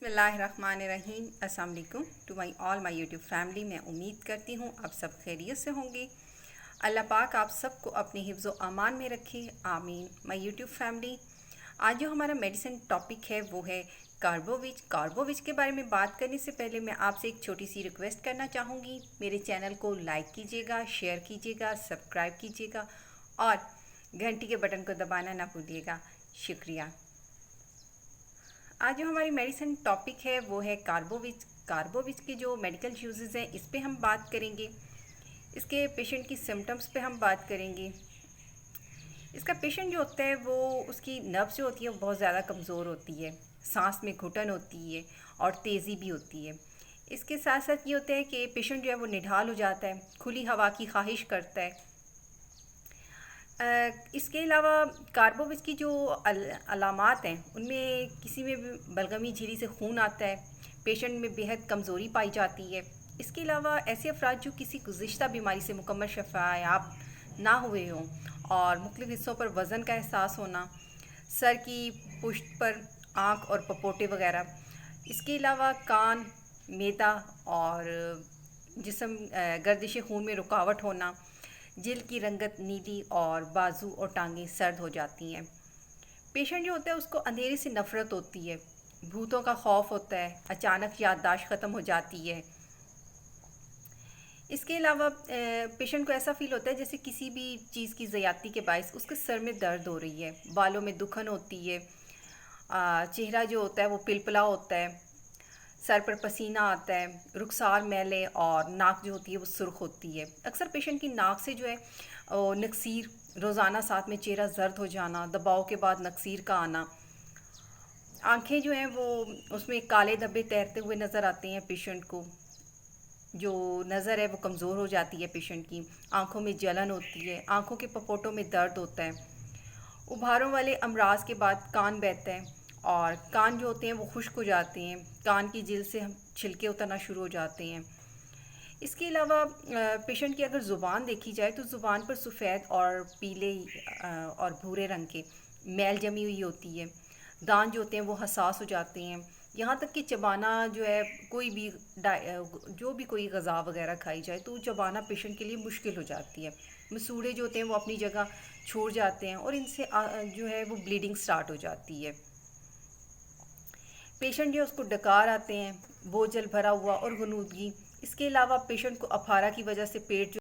बिस्मिल्लाहिर्रहमानिर्रहीम। अस्सलाम वालेकुम टू माई यूट्यूब फैमिली। मैं उम्मीद करती हूँ आप सब खैरियत से होंगे। अल्लाह पाक आप सबको अपने हिफ्ज़ व अमान में रखे, आमीन। माई यूट्यूब फैमिली, आज जो हमारा मेडिसिन टॉपिक है वो है कार्बोविज। कार्बोविज के बारे में बात करने से पहले मैं आपसे एक छोटी सी रिक्वेस्ट करना चाहूँगी। मेरे चैनल को लाइक कीजिएगा, शेयर कीजिएगा, सब्सक्राइब कीजिएगा और घंटी के बटन को दबाना ना भूलिएगा। शुक्रिया। आज जो हमारी मेडिसिन टॉपिक है वो है कार्बोविज। कार्बोविज के जो मेडिकल यूजेस हैं इस पे हम बात करेंगे। इसके पेशेंट की सिम्टम्स पे हम बात करेंगे। इसका पेशेंट जो होता है वो उसकी नर्व्स जो होती है वो बहुत ज़्यादा कमज़ोर होती है, सांस में घुटन होती है और तेज़ी भी होती है। इसके साथ साथ ये होता है कि पेशेंट जो है वो निढाल हो जाता है, खुली हवा की ख्वाहिश करता है। इसके अलावा कार्बोविज की जो अलामात हैं उनमें किसी में भी बलगमी झिल्ली से खून आता है, पेशेंट में बेहद कमज़ोरी पाई जाती है। इसके अलावा ऐसे अफराद जो किसी गुज़िश्ता बीमारी से मुकम्मल शफ़ायाब ना हुए हों और मुख्तलिफ़ हिस्सों पर वज़न का एहसास होना, सर की पुश्त पर आँख और पपोटे वगैरह। इसके अलावा कान, मैदा और जिस्म गर्दिश खून में रुकावट होना, जिल्द की रंगत नीली और बाजू और टांगें सर्द हो जाती हैं। पेशेंट जो होता है उसको अंधेरे से नफ़रत होती है, भूतों का खौफ होता है, अचानक याददाश्त ख़त्म हो जाती है। इसके अलावा पेशेंट को ऐसा फील होता है जैसे किसी भी चीज़ की ज़्यादती के बायस उसके सर में दर्द हो रही है, बालों में दुखन होती है, चेहरा जो होता है वो पिलपिला होता है, सर पर पसीना आता है, रुखसार मैले और नाक जो होती है वो सुर्ख होती है। अक्सर पेशेंट की नाक से जो है नक्सीर, रोज़ाना साथ में चेहरा जर्द हो जाना, दबाव के बाद नक्सीर का आना, आंखें जो हैं वो उसमें काले धब्बे तैरते हुए नज़र आते हैं। पेशेंट को जो नज़र है वो कमज़ोर हो जाती है, पेशेंट की आंखों में जलन होती है, आंखों के पपोटों में दर्द होता है। उभारों वाले अमराज के बाद कान बहता है और कान जो होते हैं वो खुश्क हो जाते हैं, कान की जिल्द से छिलके उतरना शुरू हो जाते हैं। इसके अलावा पेशेंट की अगर ज़ुबान देखी जाए तो ज़ुबान पर सफ़ेद और पीले और भूरे रंग के मैल जमी हुई होती है। दांत जो होते हैं वो हसास हो जाते हैं, यहाँ तक कि चबाना जो है कोई भी कोई गज़ा वगैरह खाई जाए तो चबाना पेशेंट के लिए मुश्किल हो जाती है। मसूड़े जो होते हैं वो अपनी जगह छोड़ जाते हैं और इनसे जो है वो ब्लीडिंग स्टार्ट हो जाती है। पेशेंट जो है उसको डकार आते हैं, बोझल भरा हुआ और गनूदगी। इसके अलावा पेशेंट को अफारा की वजह से पेट